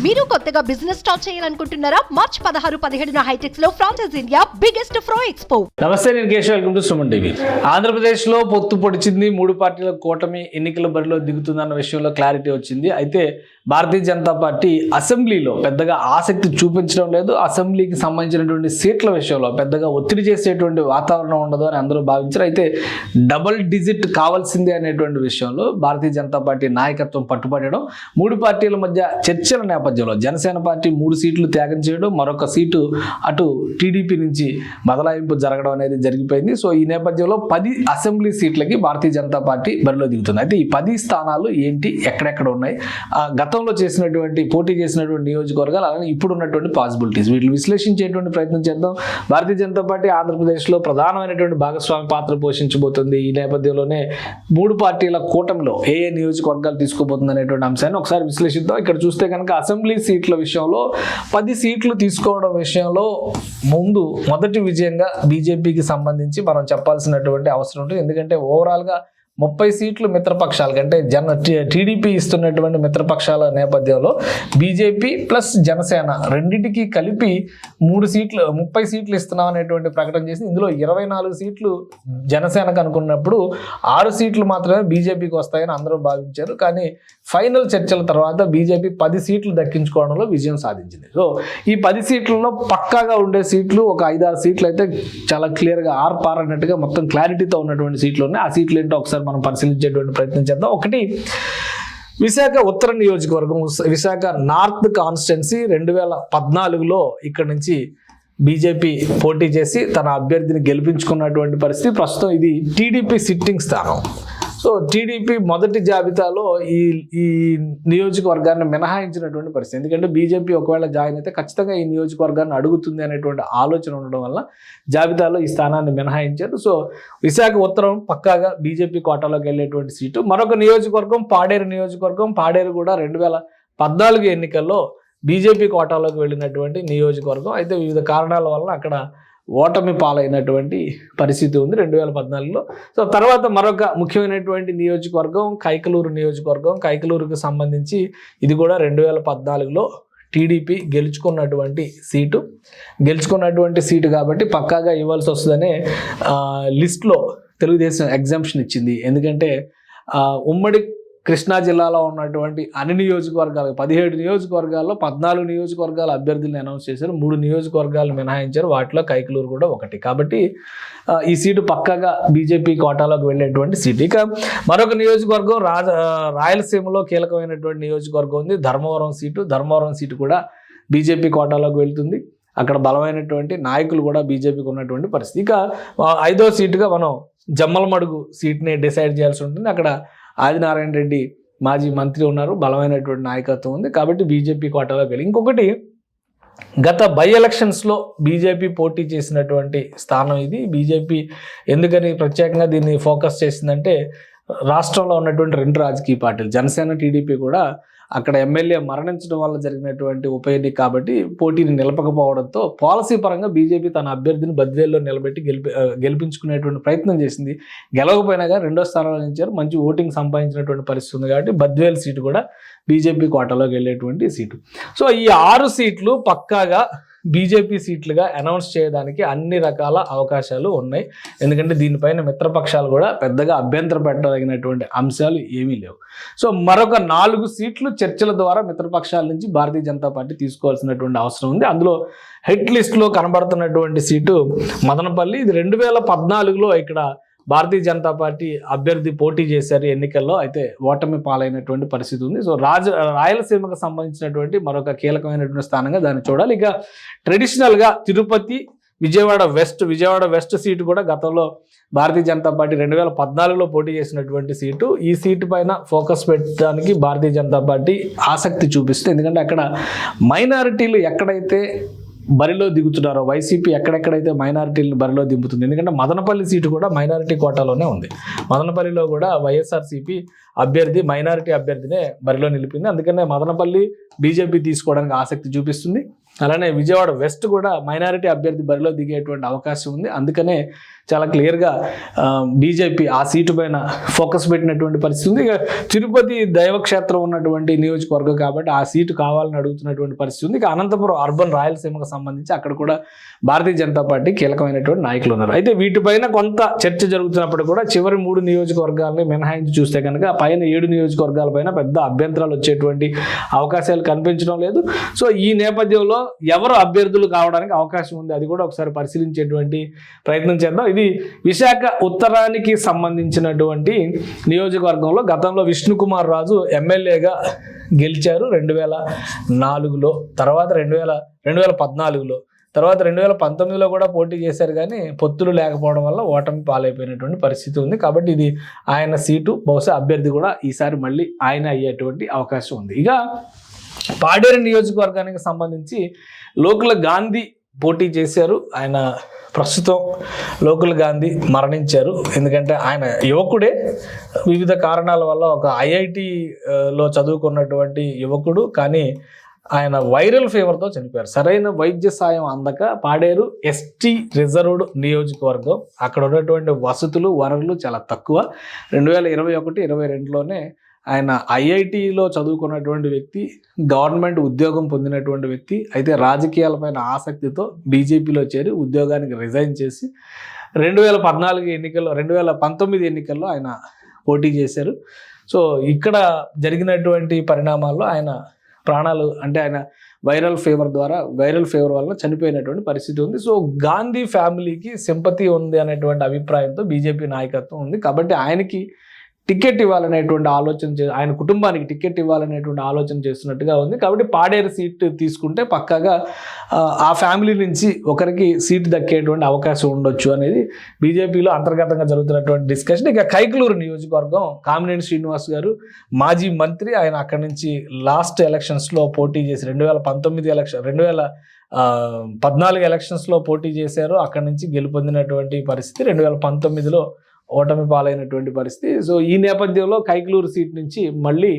మీరు కొత్తగా business start చేయాలనుకుంటున్నారా? మార్చ్ 16-17 హైటెక్స్ లో ఫ్రాన్సెస్ ఇండియా బిగ్గెస్ట్ ఫ్రో ఎక్స్పో. నమస్తే, నేను Keshav. Welcome to Suman TV. ఆంధ్రప్రదేశ్లో పొత్తు పొడిచింది, 3 పార్టీల కూటమి ఎన్నికల బరిలో దిగుతుందన్న విషయంలో క్లారిటీ వచ్చింది. అయితే భారతీయ జనతా పార్టీ అసెంబ్లీలో పెద్దగా ఆసక్తి చూపించడం లేదు. అసెంబ్లీకి సంబంధించినటువంటి సీట్ల విషయంలో పెద్దగా ఒత్తిడి చేసేటువంటి వాతావరణం ఉండదు అని అందరూ భావించారు. అయితే డబుల్ డిజిట్ కావాల్సిందే అనేటువంటి విషయంలో భారతీయ జనతా పార్టీ నాయకత్వం పట్టుబడడం, 3 పార్టీల మధ్య చర్చల నేపథ్యంలో జనసేన పార్టీ 3 సీట్లు త్యాగం చేయడం, మరొక సీటు అటు టీడీపీ నుంచి బదలాయింపు జరగడం అనేది జరిగిపోయింది. సో ఈ నేపథ్యంలో 10 అసెంబ్లీ సీట్లకి భారతీయ జనతా పార్టీ బరిలో దిగుతుంది. అయితే ఈ 10 స్థానాలు ఏంటి, ఎక్కడెక్కడ ఉన్నాయి, గతంలో చేసినటువంటి పోటీ చేసినటువంటి నియోజకవర్గాలు, అలానే ఇప్పుడు ఉన్నటువంటి పాసిబిలిటీస్, వీటిని విశ్లేషించేటువంటి ప్రయత్నం చేద్దాం. భారతీయ జనతా పార్టీ ఆంధ్రప్రదేశ్లో ప్రధానమైనటువంటి భాగస్వామి పాత్ర పోషించబోతుంది. ఈ నేపథ్యంలోనే 3 పార్టీల కూటమిలో ఏ నియోజకవర్గాలు తీసుకోబోతుంది అనేటువంటి అంశాన్ని ఒకసారి విశ్లేషిద్దాం. ఇక్కడ చూస్తే కనుక అసెంబ్లీ సీట్ల విషయంలో 10 సీట్లు తీసుకోవడం విషయంలో మొదటి విజయంగా బీజేపీకి సంబంధించి మనం చెప్పాల్సినటువంటి అవసరం ఉంటుంది. ఎందుకంటే ఓవరాల్గా 30 సీట్లు మిత్రపక్షాల కంటే టీడీపీ ఇస్తున్నటువంటి మిత్రపక్షాల నేపథ్యంలో బీజేపీ ప్లస్ జనసేన రెండింటికి కలిపి 30 సీట్లు ఇస్తున్నాం అనేటువంటి ప్రకటన చేసి, ఇందులో 24 సీట్లు జనసేనకు అనుకున్నప్పుడు 6 సీట్లు మాత్రమే బీజేపీకి వస్తాయని అందరూ భావించారు. కానీ ఫైనల్ చర్చల తర్వాత బీజేపీ 10 సీట్లు దక్కించుకోవడంలో విజయం సాధించింది. సో ఈ 10 సీట్లలో పక్కాగా ఉండే సీట్లు ఒక 5-6 సీట్లు అయితే చాలా క్లియర్గా ఆర్పార్ అన్నట్టుగా మొత్తం క్లారిటీతో ఉన్నటువంటి సీట్లు ఉన్నాయి. ఆ సీట్లు ఏంటో ఒకసారి మనం పరిశీలించేటువంటి ప్రయత్నం చేద్దాం. ఒకటి, విశాఖ ఉత్తర నియోజకవర్గం, విశాఖ నార్త్ కాన్స్టిట్యున్సీ 2014లో ఇక్కడ నుంచి బీజేపీ పోటీ చేసి తన అభ్యర్థిని గెలిపించుకున్నటువంటి పరిస్థితి. ప్రస్తుతం ఇది టీడీపీ సిట్టింగ్ స్థానం. సో టీడీపీ మొదటి జాబితాలో ఈ నియోజకవర్గాన్ని మినహాయించినటువంటి పరిస్థితి. ఎందుకంటే బీజేపీ ఒకవేళ జాయిన్ అయితే ఖచ్చితంగా ఈ నియోజకవర్గాన్ని అడుగుతుంది అనేటువంటి ఆలోచన ఉండడం వల్ల జాబితాలో ఈ స్థానాన్ని మినహాయించారు. సో విశాఖ ఉత్తరం పక్కాగా బీజేపీ కోటాలోకి వెళ్ళేటువంటి సీటు. మరొక నియోజకవర్గం పాడేరు నియోజకవర్గం. పాడేరు కూడా 2014 ఎన్నికల్లో బీజేపీ కోటాలోకి వెళ్ళినటువంటి నియోజకవర్గం. అయితే వివిధ కారణాల వల్ల అక్కడ ఓటమి పాలైనటువంటి పరిస్థితి ఉంది 2014లో. సో తర్వాత మరొక ముఖ్యమైనటువంటి నియోజకవర్గం కైకలూరు నియోజకవర్గం. కైకలూరుకు సంబంధించి ఇది కూడా 2014లో టీడీపీ గెలుచుకున్నటువంటి సీటు కాబట్టి పక్కాగా ఇవ్వాల్సి వస్తుందనే లిస్ట్లో తెలుగుదేశం ఎగ్జామ్షన్ ఇచ్చింది. ఎందుకంటే ఉమ్మడి కృష్ణా జిల్లాలో ఉన్నటువంటి అన్ని నియోజకవర్గాలు 17 నియోజకవర్గాల్లో 14 నియోజకవర్గాల అభ్యర్థులను అనౌన్స్ చేశారు. 3 నియోజకవర్గాలు మినహాయించారు. వాటిలో కైకలూరు కూడా ఒకటి. కాబట్టి ఈ సీటు పక్కాగా బీజేపీ కోటాలోకి వెళ్ళేటువంటి సీటు. ఇక మరొక నియోజకవర్గం రాయలసీమలో కీలకమైనటువంటి నియోజకవర్గం ఉంది, ధర్మవరం సీటు కూడా బీజేపీ కోటాలోకి వెళ్తుంది. అక్కడ బలమైనటువంటి నాయకులు కూడా బీజేపీకి ఉన్నటువంటి పరిస్థితి. ఇక 5వ సీటుగా మనం జమ్మలమడుగు సీట్ని డిసైడ్ చేయాల్సి ఉంటుంది. అక్కడ ఆదినారాయణ రెడ్డి మాజీ మంత్రి ఉన్నారు, బలమైనటువంటి నాయకత్వం ఉంది. కాబట్టి బీజేపీ కోటాలోకి వెళ్ళి. ఇంకొకటి, గత బై ఎలక్షన్స్లో బీజేపీ పోటీ చేసినటువంటి స్థానం ఇది. బీజేపీ ఎందుకని ప్రత్యేకంగా దీన్ని ఫోకస్ చేసిందంటే, రాష్ట్రంలో ఉన్నటువంటి 2 రాజకీయ పార్టీలు జనసేన టీడీపీ కూడా అక్కడ ఎమ్మెల్యే మరణించడం వల్ల జరిగినటువంటి ఉప ఎన్నిక కాబట్టి పోటీని నిలపకపోవడంతో పాలసీ పరంగా బీజేపీ తన అభ్యర్థిని బద్వేల్లో నిలబెట్టి గెలిపించుకునేటువంటి ప్రయత్నం చేసింది. గెలవకపోయినా కానీ 2వ స్థానంలో నిలిచారు. మంచి ఓటింగ్ సంపాదించినటువంటి పరిస్థితి ఉంది కాబట్టి బద్వేల్ సీటు కూడా బీజేపీ కోటాలోకి వెళ్ళేటువంటి సీటు. సో ఈ 6 సీట్లు పక్కాగా బీజేపీ సీట్లుగా అనౌన్స్ చేయడానికి అన్ని రకాల అవకాశాలు ఉన్నాయి. ఎందుకంటే దీనిపైన మిత్రపక్షాలు కూడా పెద్దగా అభ్యంతరం పెట్టదగినటువంటి అంశాలు ఏమీ లేవు. సో మరొక 4 సీట్లు చర్చల ద్వారా మిత్రపక్షాల నుంచి భారతీయ జనతా పార్టీ తీసుకోవాల్సినటువంటి అవసరం ఉంది. అందులో హిట్ లిస్టులో కనబడుతున్నటువంటి సీటు మదనపల్లి. ఇది 2014లో ఇక్కడ భారతీయ జనతా పార్టీ అభ్యర్థి పోటీ చేశారు ఎన్నికల్లో. అయితే ఓటమి పాలైనటువంటి పరిస్థితి ఉంది. సో రాయలసీమకు సంబంధించినటువంటి మరొక కీలకమైనటువంటి స్థానంగా దాన్ని చూడాలి. ఇక ట్రెడిషనల్గా తిరుపతి, విజయవాడ వెస్ట్ సీటు కూడా గతంలో భారతీయ జనతా పార్టీ 2014లో పోటీ చేసినటువంటి సీటు. ఈ సీటు పైన ఫోకస్ పెట్టడానికి భారతీయ జనతా పార్టీ ఆసక్తి చూపిస్తుంది. ఎందుకంటే అక్కడ మైనారిటీలు ఎక్కడైతే బరిలో దిగుతున్నారో, వైసీపీ ఎక్కడెక్కడైతే మైనారిటీలను బరిలో దింపుతుంది. ఎందుకంటే మదనపల్లి సీటు కూడా మైనారిటీ కోటాలోనే ఉంది. మదనపల్లిలో కూడా వైఎస్ఆర్సీపీ మైనారిటీ అభ్యర్థినే బరిలో నిలిపింది. అందుకనే మదనపల్లి బీజేపీ తీసుకోవడానికి ఆసక్తి చూపిస్తుంది. అలానే విజయవాడ వెస్ట్ కూడా మైనారిటీ అభ్యర్థి బరిలో దిగేటువంటి అవకాశం ఉంది. అందుకనే చాలా క్లియర్గా బీజేపీ ఆ సీటు పైన ఫోకస్ పెట్టినటువంటి పరిస్థితి ఉంది. ఇక తిరుపతి దైవక్షేత్రం ఉన్నటువంటి నియోజకవర్గం కాబట్టి ఆ సీటు కావాలని అడుగుతున్నటువంటి పరిస్థితి ఉంది. ఇక అనంతపురం అర్బన్ రాయలసీమకు సంబంధించి అక్కడ కూడా భారతీయ జనతా పార్టీ కీలకమైనటువంటి నాయకులు ఉన్నారు. అయితే వీటిపైన కొంత చర్చ జరుగుతున్నప్పుడు కూడా చివరి 3 నియోజకవర్గాలని మినహాయించి చూస్తే కనుక పైన 7 నియోజకవర్గాలపైన పెద్ద అభ్యంతరాలు వచ్చేటువంటి అవకాశాలు కనిపించడం లేదు. సో ఈ నేపథ్యంలో ఎవరు అభ్యర్థులు కావడానికి అవకాశం ఉంది అది కూడా ఒకసారి పరిశీలించేటువంటి ప్రయత్నం చేద్దాం. ఇది విశాఖ ఉత్తరానికి సంబంధించినటువంటి నియోజకవర్గంలో గతంలో విష్ణుకుమార్ రాజు ఎమ్మెల్యేగా గెలిచారు 2004లో, తర్వాత 2014లో, తర్వాత 2019లో కూడా పోటీ చేశారు. కానీ పొత్తులు లేకపోవడం వల్ల ఓటమి పాలైపోయినటువంటి పరిస్థితి ఉంది. కాబట్టి ఇది ఆయన సీటు, బహుశా అభ్యర్థి కూడా ఈసారి మళ్ళీ ఆయన అయ్యేటువంటి అవకాశం ఉంది. ఇక పాడేరు నియోజకవర్గానికి సంబంధించి లోకుల గాంధీ పోటీ చేశారు. ఆయన ప్రస్తుతం లోకుల గాంధీ మరణించారు. ఎందుకంటే ఆయన యువకుడే, వివిధ కారణాల వల్ల ఒక ఐఐటిలో చదువుకున్నటువంటి యువకుడు, కానీ ఆయన వైరల్ ఫీవర్తో చనిపోయారు. సరైన వైద్య సాయం అందక పాడేరు ఎస్టీ రిజర్వ్డ్ నియోజకవర్గం, అక్కడ ఉన్నటువంటి వసతులు వనరులు చాలా తక్కువ. 2021-22లోనే ఆయన ఐఐటిలో చదువుకున్నటువంటి వ్యక్తి, గవర్నమెంట్ ఉద్యోగం పొందినటువంటి వ్యక్తి. అయితే రాజకీయాలపైన ఆసక్తితో బీజేపీలో చేరి ఉద్యోగానికి రిజైన్ చేసి 2019 ఎన్నికల్లో ఆయన పోటీ చేశారు. సో ఇక్కడ జరిగినటువంటి పరిణామాల్లో ఆయన ప్రాణాలు, అంటే ఆయన వైరల్ ఫీవర్ వల్ల చనిపోయినటువంటి పరిస్థితి ఉంది. సో గాంధీ ఫ్యామిలీకి సింపతి ఉంది అనేటువంటి అభిప్రాయంతో బీజేపీ నాయకత్వం ఉంది. కాబట్టి ఆయనకి టికెట్ ఇవ్వాలనేటువంటి ఆలోచన, ఆయన కుటుంబానికి టికెట్ ఇవ్వాలనేటువంటి ఆలోచన చేస్తున్నట్టుగా ఉంది. కాబట్టి పాడేరు సీట్ తీసుకుంటే పక్కాగా ఆ ఫ్యామిలీ నుంచి ఒకరికి సీట్ దక్కేటువంటి అవకాశం ఉండొచ్చు అనేది బీజేపీలో అంతర్గతంగా జరుగుతున్నటువంటి డిస్కషన్. ఇక కైకలూరు నియోజకవర్గం, కామినేని శ్రీనివాస్ గారు మాజీ మంత్రి, ఆయన అక్కడి నుంచి లాస్ట్ ఎలక్షన్స్లో పోటీ చేసి 2014 ఎలక్షన్స్లో పోటీ చేశారు. అక్కడి నుంచి గెలుపొందినటువంటి పరిస్థితి, 2019లో ఓటమి పాలైనటువంటి పరిస్థితి. సో ఈ నేపథ్యంలో కైకలూరు సీట్ నుంచి మళ్ళీ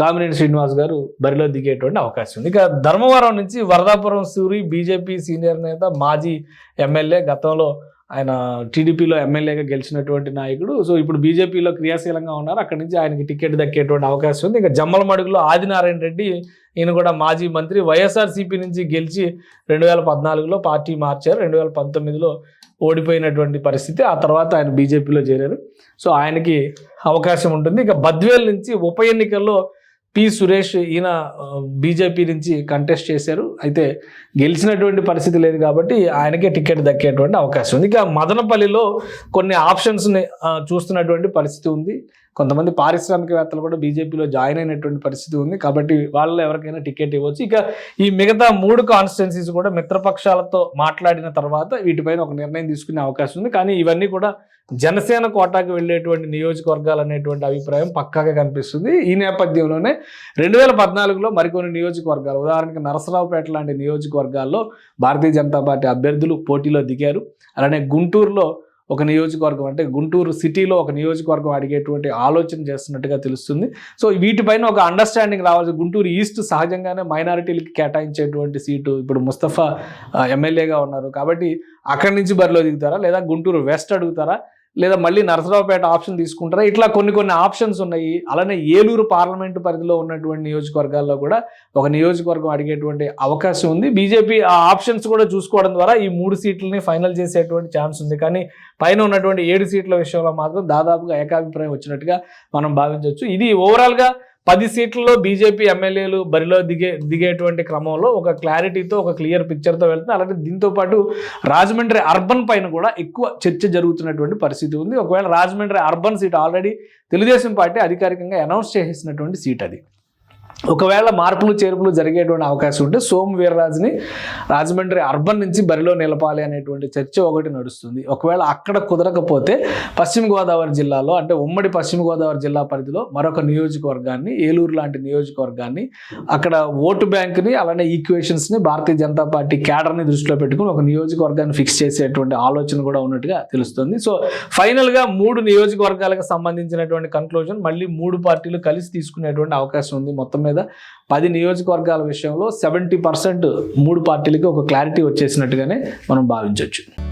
కామినేని శ్రీనివాస్ గారు బరిలో దిగేటువంటి అవకాశం ఉంది. ఇక ధర్మవరం నుంచి వరదాపురం సూరి, బీజేపీ సీనియర్ నేత, మాజీ ఎమ్మెల్యే, గతంలో ఆయన టీడీపీలో ఎమ్మెల్యేగా గెలిచినటువంటి నాయకుడు. సో ఇప్పుడు బీజేపీలో క్రియాశీలంగా ఉన్నారు. అక్కడి నుంచి ఆయనకి టికెట్ దక్కేటువంటి అవకాశం ఉంది. ఇక జమ్మలమడుగులో ఆదినారాయణ రెడ్డి, ఈయన కూడా మాజీ మంత్రి, వైఎస్ఆర్సీపీ నుంచి గెలిచి 2014లో పార్టీ మార్చారు. 2019లో ఓడిపోయినటువంటి పరిస్థితి. ఆ తర్వాత ఆయన బీజేపీలో చేరారు. సో ఆయనకి అవకాశం ఉంటుంది. ఇక బద్వేల్ నుంచి ఉప ఎన్నికల్లో పి సురేష్, ఈయన బీజేపీ నుంచి కంటెస్ట్ చేశారు. అయితే గెలిచినటువంటి పరిస్థితి లేదు కాబట్టి ఆయనకే టికెట్ దక్కేటువంటి అవకాశం ఉంది. ఇక మదనపల్లిలో కొన్ని ఆప్షన్స్ని చూస్తున్నటువంటి పరిస్థితి ఉంది. కొంతమంది పారిశ్రామికవేత్తలు కూడా బీజేపీలో జాయిన్ అయినటువంటి పరిస్థితి ఉంది. కాబట్టి వాళ్ళలో ఎవరికైనా టికెట్ ఇవ్వచ్చు. ఇక ఈ మిగతా 3 కాన్స్టిట్యున్సీస్ కూడా మిత్రపక్షాలతో మాట్లాడిన తర్వాత వీటిపైన ఒక నిర్ణయం తీసుకునే అవకాశం ఉంది. కానీ ఇవన్నీ కూడా జనసేన కోటాకు వెళ్ళేటువంటి నియోజకవర్గాలు అనేటువంటి అభిప్రాయం పక్కాగా కనిపిస్తుంది. ఈ నేపథ్యంలోనే 2014లో మరికొన్ని నియోజకవర్గాలు, ఉదాహరణకి నరసరావుపేట లాంటి నియోజకవర్గాల్లో భారతీయ జనతా పార్టీ అభ్యర్థులు పోటీలో దిగారు. అలానే గుంటూరులో ఒక నియోజకవర్గం, అంటే గుంటూరు సిటీలో ఒక నియోజకవర్గం అడిగేటువంటి ఆలోచన చేస్తున్నట్టుగా తెలుస్తుంది. సో వీటిపైన ఒక అండర్స్టాండింగ్ రావాలి. గుంటూరు ఈస్ట్ సహజంగానే మైనారిటీలకి కేటాయించేటువంటి సీటు, ఇప్పుడు ముస్తఫా ఎమ్మెల్యేగా ఉన్నారు కాబట్టి అక్కడి నుంచి బరిలో దిగుతారా, లేదా గుంటూరు వెస్ట్ అడుగుతారా, లేదా మళ్ళీ నరసరావుపేట ఆప్షన్ తీసుకుంటారా, ఇట్లా కొన్ని ఆప్షన్స్ ఉన్నాయి. అలానే ఏలూరు పార్లమెంటు పరిధిలో ఉన్నటువంటి నియోజకవర్గాల్లో కూడా ఒక నియోజకవర్గం అడిగేటువంటి అవకాశం ఉంది. బీజేపీ ఆ ఆప్షన్స్ కూడా చూసుకోవడం ద్వారా ఈ 3 సీట్లని ఫైనల్ చేసేటువంటి ఛాన్స్ ఉంది. కానీ పైన ఉన్నటువంటి 7 సీట్ల విషయంలో మాత్రం దాదాపుగా ఏకాభిప్రాయం వచ్చినట్టుగా మనం భావించవచ్చు. ఇది ఓవరాల్గా 10 సీట్లలో బీజేపీ ఎమ్మెల్యేలు బరిలో దిగేటువంటి క్రమంలో ఒక క్లారిటీతో, ఒక క్లియర్ పిక్చర్తో వెళ్తుంది. అలాగే దీంతోపాటు రాజమండ్రి అర్బన్ పైన కూడా ఎక్కువ చర్చ జరుగుతున్నటువంటి పరిస్థితి ఉంది. ఒకవేళ Rajahmundry urban seat already Telugu Desam party అధికారికంగా అనౌన్స్ చేసేసినటువంటి సీట్ అది. ఒకవేళ మార్పులు చేర్పులు జరిగేటువంటి అవకాశం ఉంటే సోము వీర్రాజుని రాజమండ్రి అర్బన్ నుంచి బరిలో నిలపాలి అనేటువంటి చర్చ ఒకటి నడుస్తుంది. ఒకవేళ అక్కడ కుదరకపోతే పశ్చిమ గోదావరి జిల్లాలో, అంటే ఉమ్మడి పశ్చిమ గోదావరి జిల్లా పరిధిలో మరొక నియోజకవర్గాన్ని, ఏలూరు లాంటి నియోజకవర్గాన్ని, అక్కడ ఓటు బ్యాంక్ని అలానే ఈక్వేషన్స్ని భారతీయ జనతా పార్టీ క్యాడర్ని దృష్టిలో పెట్టుకుని ఒక నియోజకవర్గాన్ని ఫిక్స్ చేసేటువంటి ఆలోచన కూడా ఉన్నట్టుగా తెలుస్తుంది. సో ఫైనల్గా 3 నియోజకవర్గాలకు సంబంధించినటువంటి కన్క్లూజన్ మళ్ళీ 3 పార్టీలు కలిసి తీసుకునేటువంటి అవకాశం ఉంది. మొత్తం మీద 10 నియోజకవర్గాల విషయంలో 70% 3 పార్టీలకి ఒక క్లారిటీ వచ్చేసినట్టుగానే మనం భావించవచ్చు.